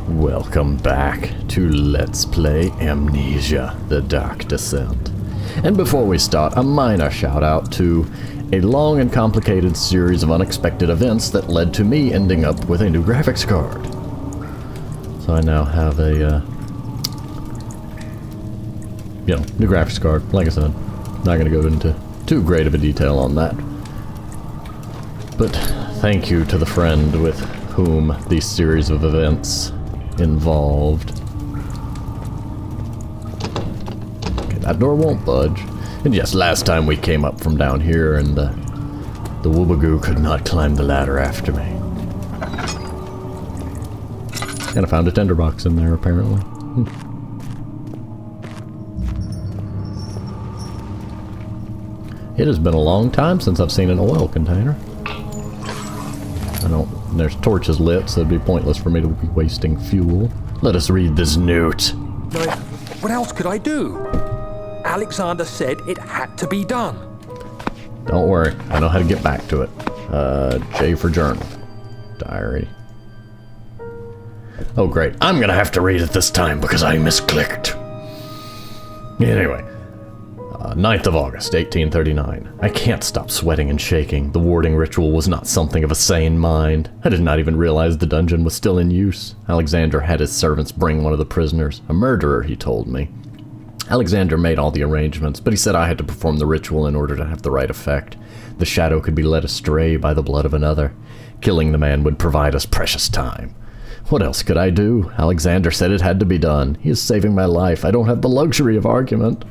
Welcome back to Let's Play Amnesia, The Dark Descent. And before we start, a minor shout out to a long and complicated series of unexpected events that led to me ending up with a new graphics card. So I now have a, new graphics card. Like I said, not gonna go into too great of a detail on that. But thank you to the friend with whom these series of events involved. Okay, that door won't budge. And yes, last time we came up from down here and the woobagoo could not climb the ladder after me. And I found a tinderbox in there apparently. It has been a long time since I've seen an oil container. There's torches lit, so it'd be pointless for me to be wasting fuel. Let us read this note. What else could I do? Alexander said it had to be done. Don't worry, I know how to get back to it. J for journal. Diary. Oh great, I'm gonna have to read it this time because I misclicked. Anyway. 9th of August, 1839. I can't stop sweating and shaking. The warding ritual was not something of a sane mind. I did not even realize the dungeon was still in use. Alexander had his servants bring one of the prisoners. A murderer, he told me. Alexander made all the arrangements, but he said I had to perform the ritual in order to have the right effect. The shadow could be led astray by the blood of another. Killing the man would provide us precious time. What else could I do? Alexander said it had to be done. He is saving my life. I don't have the luxury of argument.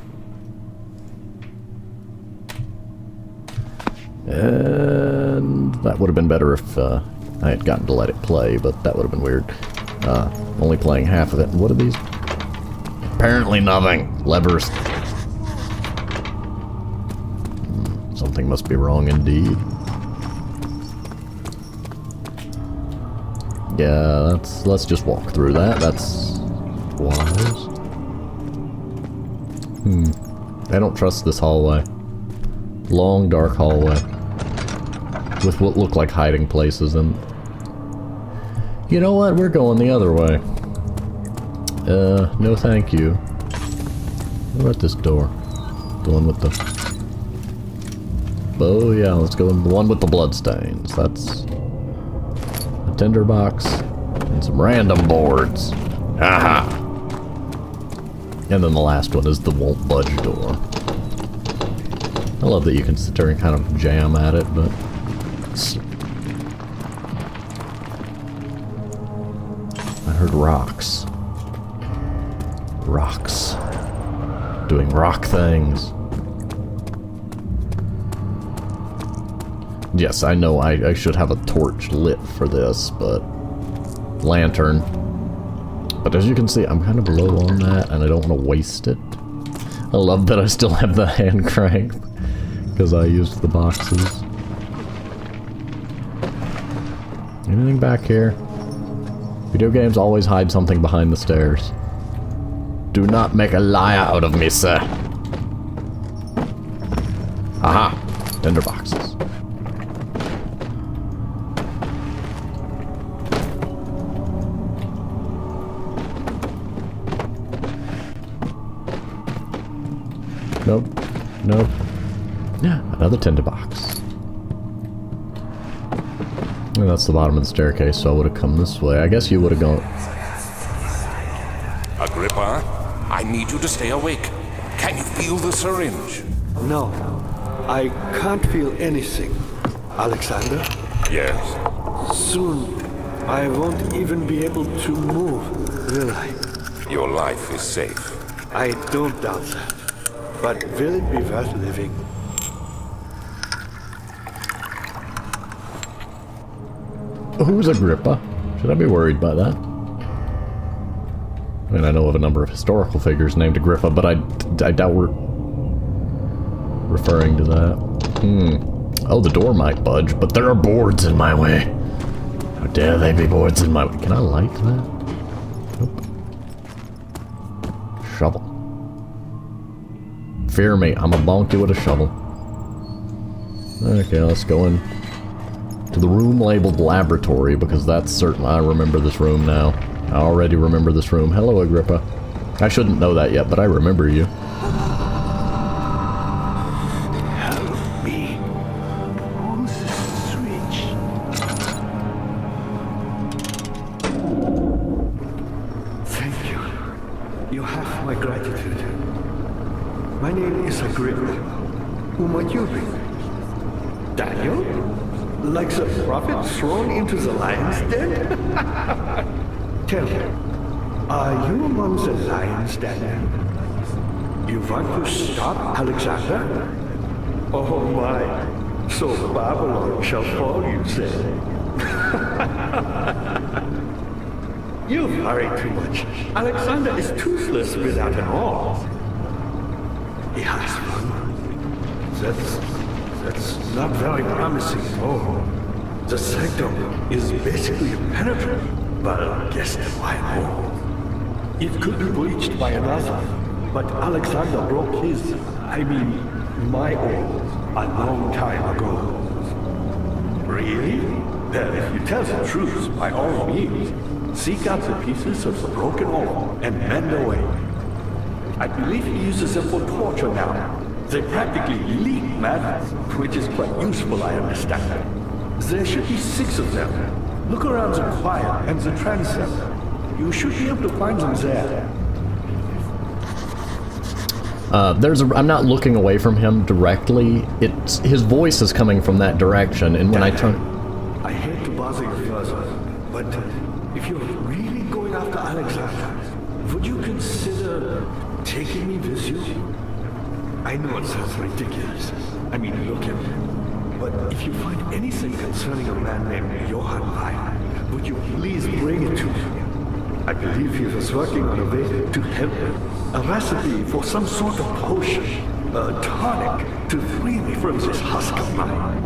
And that would have been better if I had gotten to let it play, but that would have been weird. Only playing half of it. And what are these? Apparently nothing. Levers. Something must be wrong indeed. Yeah, let's just walk through that. That's wise. I don't trust this hallway. Long, dark hallway. With what look like hiding places, and... You know what? We're going the other way. No thank you. What about this door? The one with the... Oh yeah, let's go in the one with the bloodstains. That's... a tinderbox. And some random boards. Aha! And then the last one is the won't budge door. I love that you can sit there and kind of jam at it, but... I heard rocks. Rocks. Doing rock things. Yes, I know I should have a torch lit for this, but... Lantern. But as you can see, I'm kind of low on that, and I don't want to waste it. I love that I still have the hand crank, because I used the boxes. Anything back here? Video games always hide something behind the stairs. Do not make a liar out of me, sir. Aha! Tinder boxes. Nope. Nope. Yeah, another tinderbox. And that's the bottom of the staircase, so I would have come this way. I guess you would have gone... Agrippa, I need you to stay awake. Can you feel the syringe? No, I can't feel anything. Alexander? Yes. Soon, I won't even be able to move, will I? Your life is safe. I don't doubt that. But will it be worth living? Who's Agrippa? Should I be worried by that? I mean, I know of a number of historical figures named Agrippa, but I doubt we're referring to that. Oh, the door might budge, but there are boards in my way. How dare they be boards in my way? Can I light that? Nope. Shovel. Fear me, I'm a bonk you with a shovel. Okay, let's go in to the room labeled laboratory, because that's certain. I remember this room now. I already remember this room. Hello, Agrippa. I shouldn't know that yet, but I remember you. Help me. Who's the switch? Thank you. You have my gratitude. My name is Agrippa. Who might you be? Daniel? Like the prophet thrown into the lion's den? Tell me, are you among the lions, Daniel? You want to stop Alexander? Oh my, so Babylon shall fall, you say? You worry too much. Alexander is toothless without an arm. He has one. That's not very promising at all. The sanctum is basically impenetrable. But guess why more? It could be breached by another. But Alexander broke his, my own, a long time ago. Really? Well, if you tell the truth, by all means, seek out the pieces of the broken oar and mend away. I believe he uses them for torture now. They practically leak madness, which is quite useful, I understand. There should be 6 of them. Look around the choir and the transept. You should be able to find them there. I'm not looking away from him directly. His voice is coming from that direction, and when I turn... I hate to bother you further, but if you're really going after Alexander, would you consider taking me with you? I know it sounds ridiculous. Look at me. But if you find anything concerning a man named Johann Weyer, would you please bring it to me? I believe he was working on a way to help me. A recipe for some sort of potion, a tonic, to free me from this husk of mine.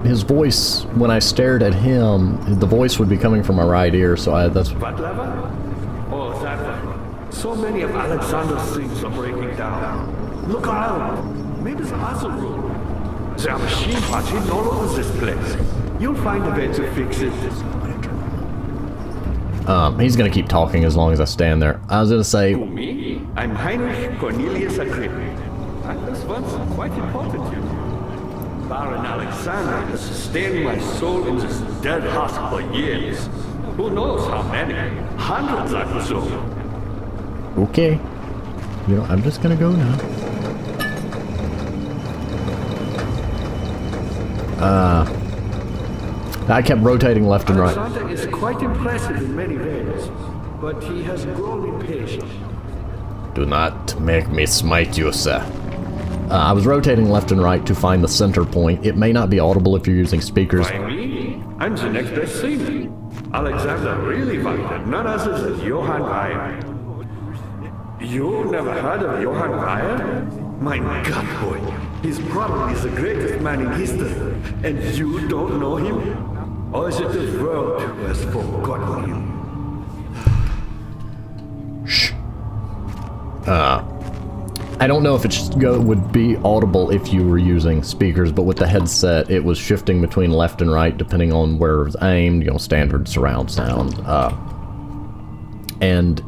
His voice, when I stared at him, the voice would be coming from my right ear, so that's... What lever? Oh, that one. So many of Alexander's things are breaking down. Look around. Maybe there's other room. There are machine parts hidden all over this place. You'll find a way to fix it. He's gonna keep talking as long as I stand there. I was gonna say... Who, me? I'm Heinrich Cornelius Agrippa. I was once quite important to you. Baron Alexander has sustained my soul in this dead husk for years. Who knows how many? Hundreds, I presume. Okay. I'm just gonna go now. I kept rotating left and right. Alexander is quite impressive in many ways, but he has grown impatient. Do not make me smite you, sir. I was rotating left and right to find the center point. It may not be audible if you're using speakers. By me? I'm the next best thing. Alexander really wanted none other than Johann Weyer. You never heard of Johann Weyer? My God, boy. He's probably the greatest man in history. And you don't know him? Or is it the world who has forgotten him? Shh. I don't know if it would be audible if you were using speakers, but with the headset, it was shifting between left and right depending on where it was aimed, standard surround sound. And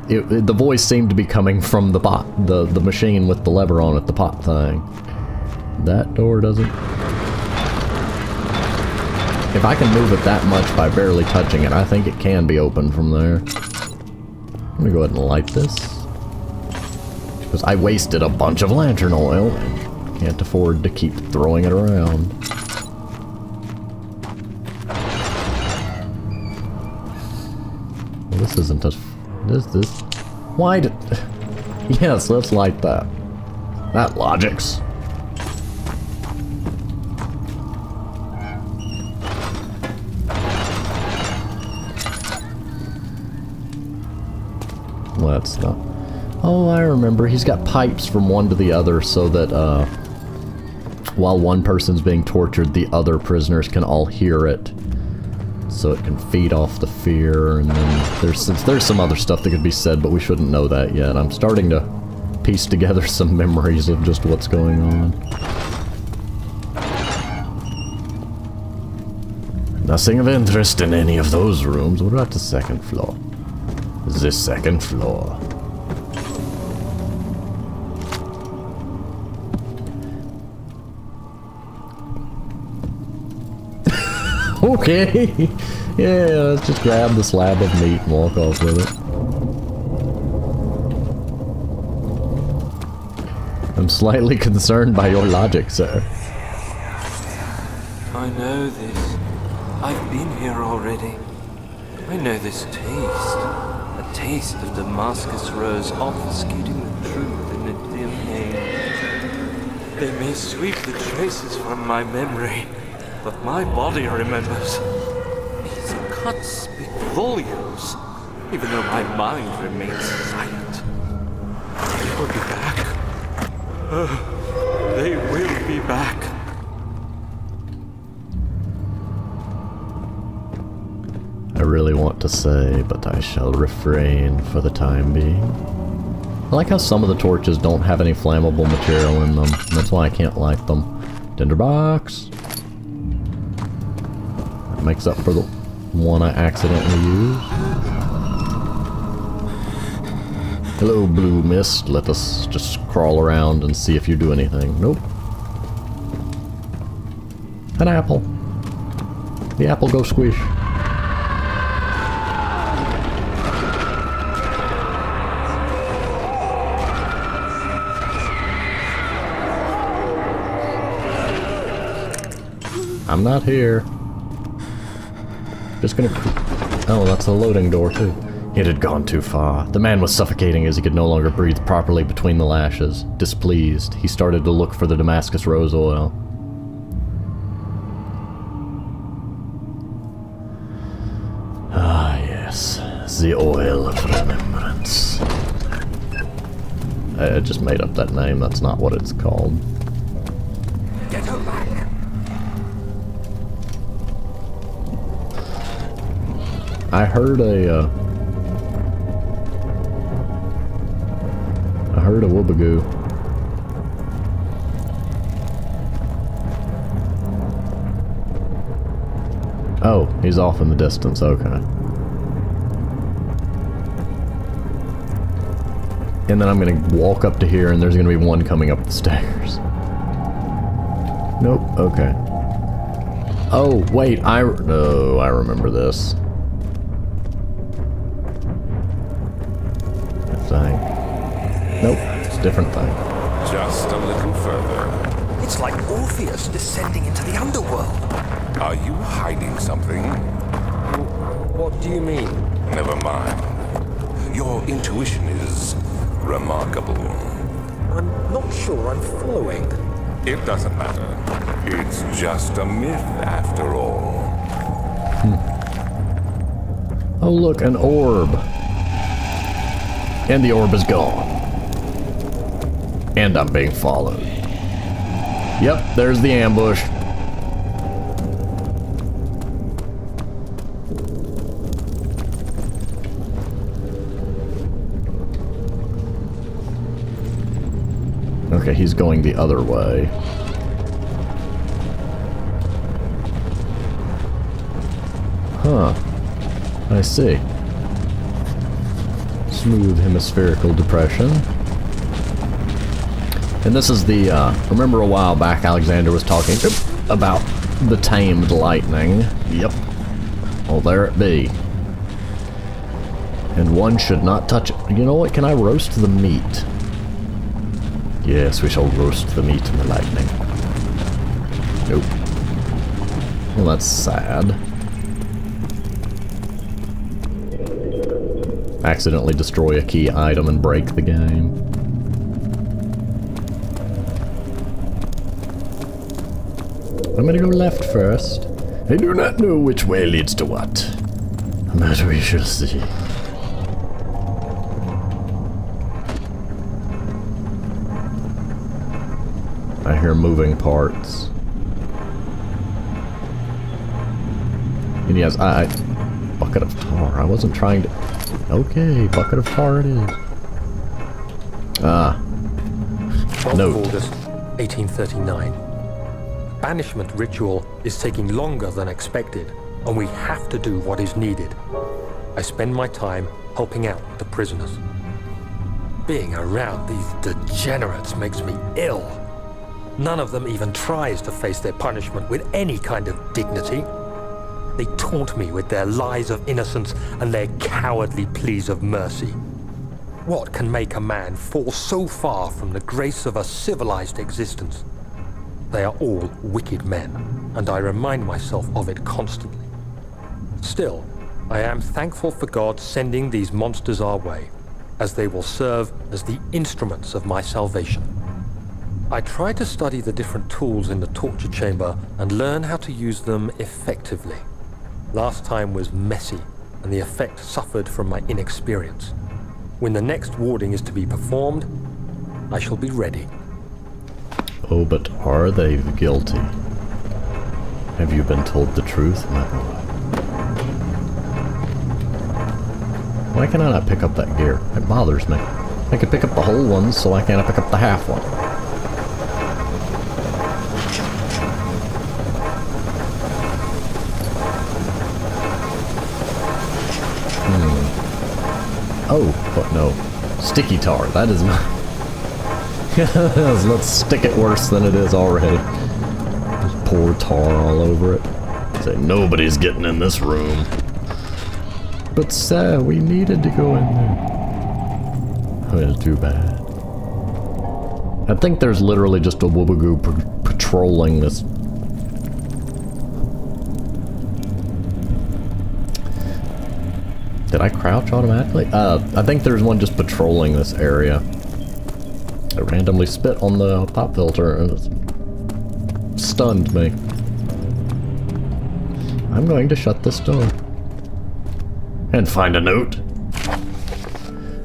the voice seemed to be coming from the pot, the machine with the lever on it, the pot thing. That door doesn't... If I can move it that much by barely touching it, I think it can be opened from there. I'm gonna go ahead and light this. Because I wasted a bunch of lantern oil and can't afford to keep throwing it around. Well, this isn't a... This... Why did... Yes, let's light that. That logics. Let's not... Oh, I remember. He's got pipes from one to the other so that, while one person's being tortured, the other prisoners can all hear it. So it can feed off the fear, and then there's some other stuff that could be said, but we shouldn't know that yet. I'm starting to piece together some memories of just what's going on. Nothing of interest in any of those rooms. What about the second floor? The second floor. Okay. Yeah, let's just grab the slab of meat and walk off with it. I'm slightly concerned by your logic, sir. I know this. I've been here already. I know this taste. A taste of Damascus rose obfuscating the truth in a dim haze. They may sweep the traces from my memory, but my body remembers. These cuts speak volumes, even though my mind remains silent. They will be back. They will be back. I really want to say, but I shall refrain for the time being. I like how some of the torches don't have any flammable material in them. That's why I can't light them. Tinderbox. That makes up for the one I accidentally used. Hello, blue mist. Let us just crawl around and see if you do anything. Nope. An apple. The apple go squish. I'm not here. Just gonna... Oh, that's a loading door, too. It had gone too far. The man was suffocating as he could no longer breathe properly between the lashes. Displeased, he started to look for the Damascus rose oil. Ah, yes. The oil of remembrance. I just made up that name. That's not what it's called. Get her back. I heard a woobagoo. Oh, he's off in the distance, okay. And then I'm gonna walk up to here and there's gonna be one coming up the stairs. Nope, okay. Oh, wait, I remember this. Thing. Nope, it's a different thing. Just a little further. It's like Orpheus descending into the underworld. Are you hiding something? What do you mean? Never mind. Your intuition is remarkable. I'm not sure I'm following. It doesn't matter. It's just a myth after all. Oh look, an orb. And the orb is gone. And I'm being followed. Yep, there's the ambush. Okay, he's going the other way. Huh. I see. Smooth hemispherical depression. And this is the, remember a while back Alexander was talking about the tamed lightning. Yep. Well, there it be. And one should not touch it. You know what, can I roast the meat? Yes, we shall roast the meat and the lightning. Nope. Well, that's sad. Accidentally destroy a key item and break the game. I'm gonna go left first. I do not know which way leads to what, but we shall see. I hear moving parts. And yes, bucket of tar. I wasn't trying to... Okay, bucket of tar it is. 12th Note. of August, 1839. Banishment ritual is taking longer than expected. and we have to do what is needed. I spend my time helping out the prisoners. Being around these degenerates makes me ill. None of them even tries to face their punishment with any kind of dignity. They taunt me with their lies of innocence and their cowardly pleas of mercy. What can make a man fall so far from the grace of a civilized existence? They are all wicked men, and I remind myself of it constantly. Still, I am thankful for God sending these monsters our way, as they will serve as the instruments of my salvation. I try to study the different tools in the torture chamber and learn how to use them effectively. Last time was messy, and the effect suffered from my inexperience. When the next warding is to be performed, I shall be ready. Oh, but are they guilty? Have you been told the truth, my boy? Why can I not pick up that gear? It bothers me. I could pick up the whole one, so why can't I pick up the half one? Oh, but no. Sticky tar, that is not... Let's stick it worse than it is already. Just pour tar all over it. Say, nobody's getting in this room. But sir, we needed to go in there. Well, too bad. I think there's literally just a woobagoo patrolling this. Did I crouch automatically? I think there's one just patrolling this area. I randomly spit on the pop filter and it stunned me. I'm going to shut this door. And find a note.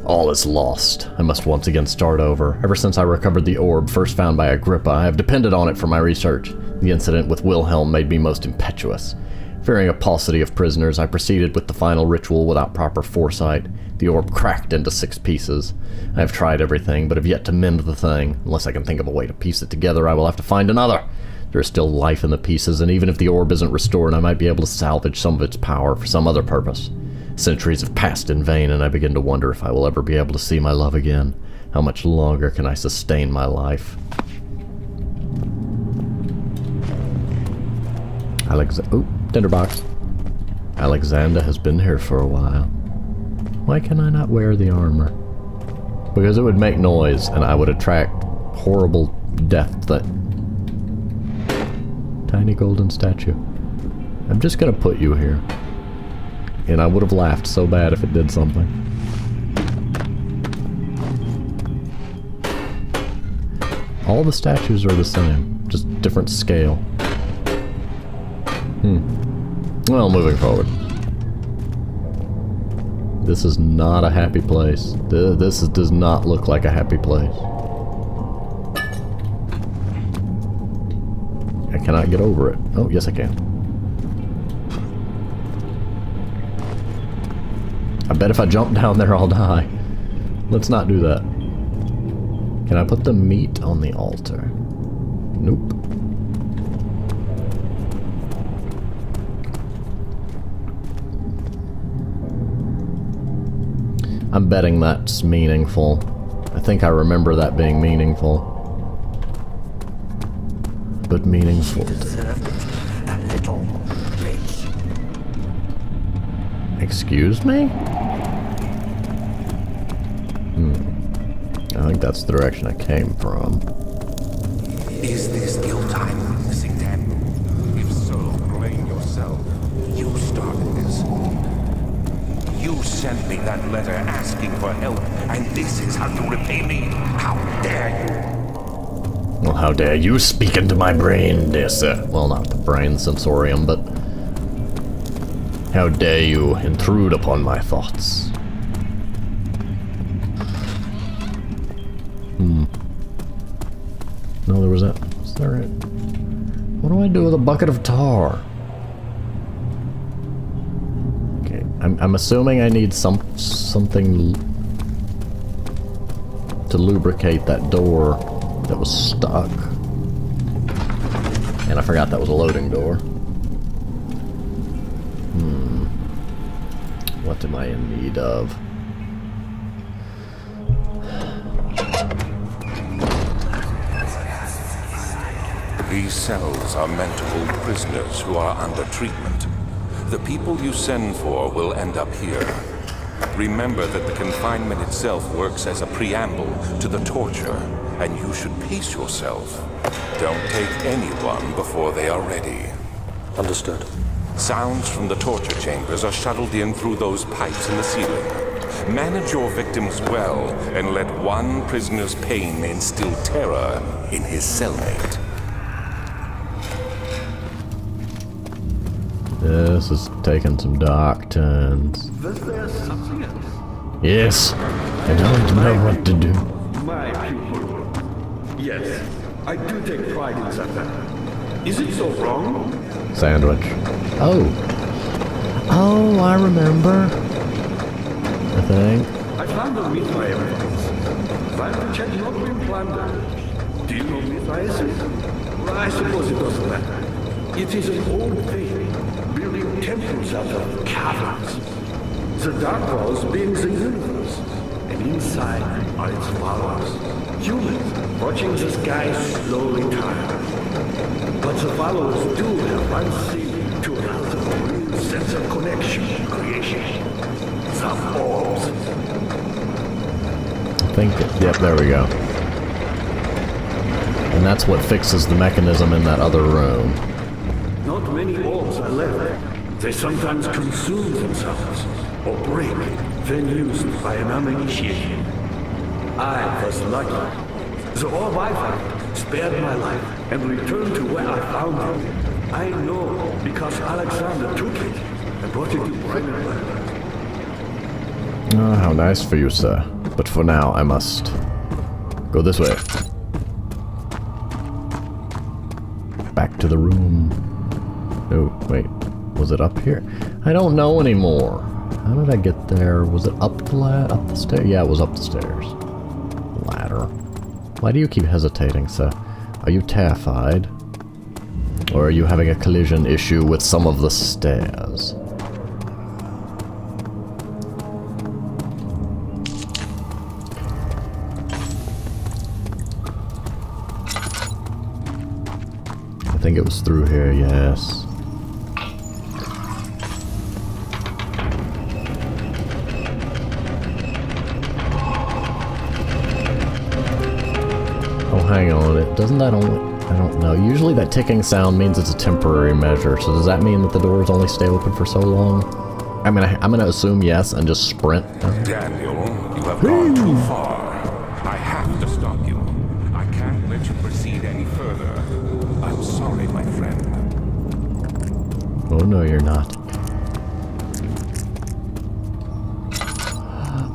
All is lost. I must once again start over. Ever since I recovered the orb first found by Agrippa, I have depended on it for my research. The incident with Wilhelm made me most impetuous. Fearing a paucity of prisoners, I proceeded with the final ritual without proper foresight. The orb cracked into 6 pieces. I have tried everything, but have yet to mend the thing. Unless I can think of a way to piece it together, I will have to find another. There is still life in the pieces, and even if the orb isn't restored, I might be able to salvage some of its power for some other purpose. Centuries have passed in vain, and I begin to wonder if I will ever be able to see my love again. How much longer can I sustain my life? Oh, tinderbox. Alexander has been here for a while. Why can I not wear the armor? Because it would make noise, and I would attract horrible death that... Tiny golden statue. I'm just gonna put you here. And I would have laughed so bad if it did something. All the statues are the same, just different scale. Well, moving forward. This is not a happy place. This does not look like a happy place. I cannot get over it. Oh, yes I can. I bet if I jump down there I'll die. Let's not do that. Can I put the meat on the altar? Nope. I'm betting that's meaningful. I think I remember that being meaningful. But meaningful. Excuse me? I think that's the direction I came from. Is this guilt I'm witnessing then? If so, blame yourself. You started this. You sent me that letter asking for help, and this is how you repay me? How dare you? Well, how dare you speak into my brain, dear sir? Well, not the brain sensorium, but... How dare you intrude upon my thoughts? No, there was that. Is that right? What do I do with a bucket of tar? Okay, I'm assuming I need something to lubricate that door that was stuck. And I forgot that was a loading door. What am I in need of? These cells are meant to hold prisoners who are under treatment. The people you send for will end up here. Remember that the confinement itself works as a preamble to the torture, and you should pace yourself. Don't take anyone before they are ready. Understood. Sounds from the torture chambers are shuttled in through those pipes in the ceiling. Manage your victims well, and let one prisoner's pain instill terror in his cellmate. This is taking some dark turns. Was there something else? Yes, I don't know what to do. My pupil. Yes, I do take pride in that. Is it so wrong? Sandwich. Oh. Oh, I remember. I think. I found a Mithra evidence. But which had not been plundered. Do you know Mithraism? Well, I suppose it doesn't matter. It is an old thing, building temples out of caverns. The dark walls being the universe, and inside are its followers. Humans watching the sky slowly turn. But the followers do have one thing to another, a real sense of connection and creation. The orbs. I think, yep, there we go. And that's what fixes the mechanism in that other room. Not many orbs are left. They sometimes consume themselves, or break, then used by an uninitiated. I was lucky. The orb I found spared my life and returned to where I found it. I know because Alexander took it and brought it to Bremenland. Oh, how nice for you, sir. But for now, I must go this way. Back to the room. Oh, wait. Was it up here? I don't know anymore. How did I get there? Was it up the stairs? Yeah, it was up the stairs. Ladder. Why do you keep hesitating, sir? Are you terrified? Or are you having a collision issue with some of the stairs? I think it was through here, yes. Oh, hang on. Doesn't that only... I don't know. Usually that ticking sound means it's a temporary measure, so does that mean that the doors only stay open for so long? I'm gonna assume yes and just sprint. Daniel, you have gone too far. I have to stop you. I can't let you proceed any further. I'm sorry, my friend. Oh no, you're not.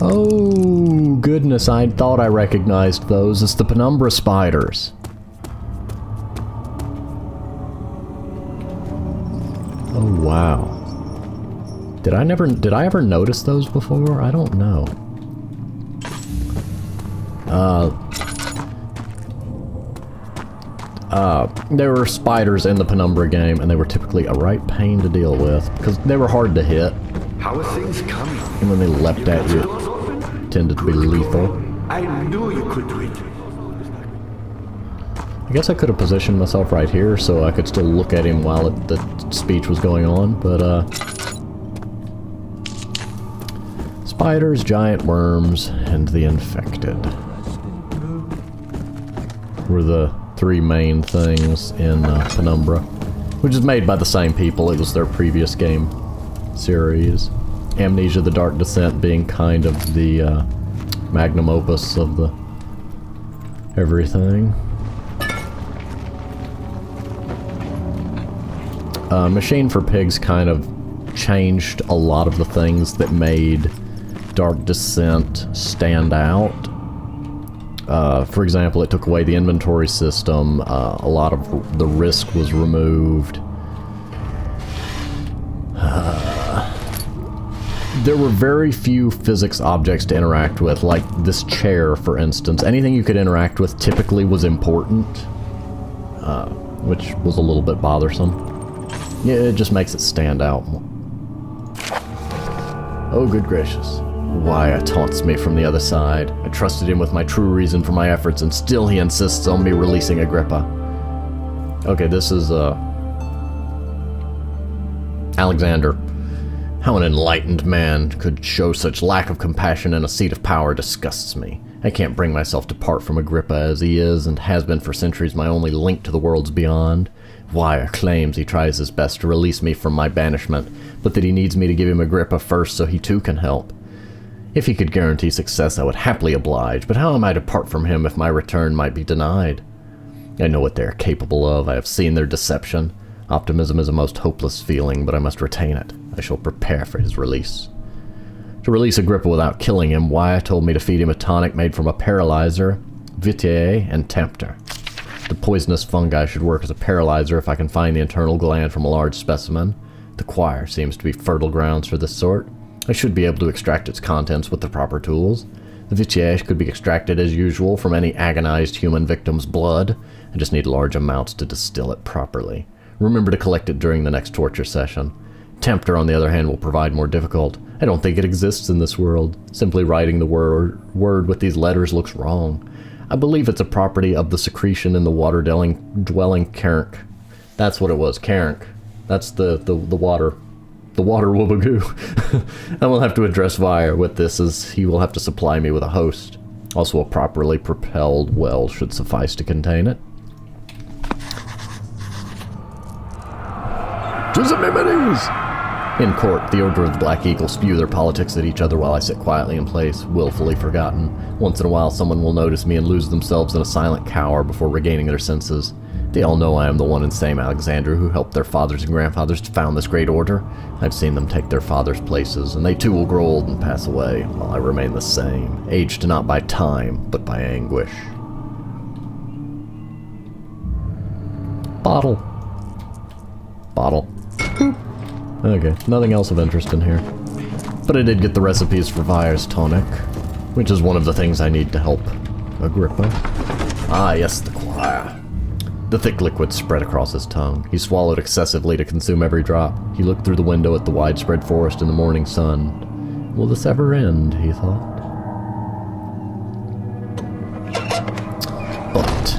Oh, goodness, I thought I recognized those. It's the penumbra spiders. Oh, wow. Did I ever notice those before? I don't know. There were spiders in the Penumbra game, and they were typically a right pain to deal with, because they were hard to hit. How are things coming? And when they leapt at you, it tended to be lethal. I knew you could do it. I guess I could have positioned myself right here so I could still look at him while the speech was going on, but spiders, giant worms, and the infected were the three main things in Penumbra, which is made by the same people. It was their previous game series. Amnesia: The Dark Descent being kind of the magnum opus of the everything. Machine for Pigs kind of changed a lot of the things that made Dark Descent stand out. For example, it took away the inventory system, a lot of the risk was removed. There were very few physics objects to interact with, like this chair, for instance. Anything you could interact with typically was important, which was a little bit bothersome. Yeah, it just makes it stand out more. Oh, good gracious. Why taunts me from the other side. I trusted him with my true reason for my efforts, and still he insists on me releasing Agrippa. Okay, this is, Alexander. How an enlightened man could show such lack of compassion in a seat of power disgusts me. I can't bring myself to part from Agrippa as he is, and has been for centuries, my only link to the worlds beyond. Wire claims he tries his best to release me from my banishment, but that he needs me to give him Agrippa first so he too can help. If he could guarantee success, I would happily oblige, but how am I to part from him if my return might be denied? I know what they are capable of. I have seen their deception. Optimism is a most hopeless feeling, but I must retain it. I shall prepare for his release. To release Agrippa without killing him, Wire told me to feed him a tonic made from a paralyzer, vitae, and tempter. The poisonous fungi should work as a paralyzer if I can find the internal gland from a large specimen. The choir seems to be fertile grounds for this sort. I should be able to extract its contents with the proper tools. The vitae could be extracted as usual from any agonized human victim's blood. I just need large amounts to distill it properly. Remember to collect it during the next torture session. Tempter, on the other hand, will provide more difficult. I don't think it exists in this world. Simply writing the word with these letters looks wrong. I believe it's a property of the secretion in the water-dwelling carank. That's what it was, carank. That's the water. The water woobagoo. I will have to address Wire with this, as he will have to supply me with a host. Also, a properly propelled well should suffice to contain it. To the memories! In court, the Order of the Black Eagle spew their politics at each other while I sit quietly in place, willfully forgotten. Once in a while, someone will notice me and lose themselves in a silent cower before regaining their senses. They all know I am the one and same Alexander who helped their fathers and grandfathers to found this great order. I've seen them take their fathers' places, and they too will grow old and pass away, while I remain the same, aged not by time, but by anguish. Bottle. Okay, nothing else of interest in here. But I did get the recipes for Wire's tonic, which is one of the things I need to help Agrippa. Ah, yes, the choir. The thick liquid spread across his tongue. He swallowed excessively to consume every drop. He looked through the window at the widespread forest in the morning sun. Will this ever end, he thought. But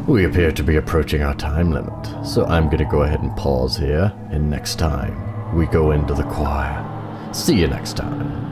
we appear to be approaching our time limit, so I'm gonna go ahead and pause here, and next time, we go into the choir. See you next time.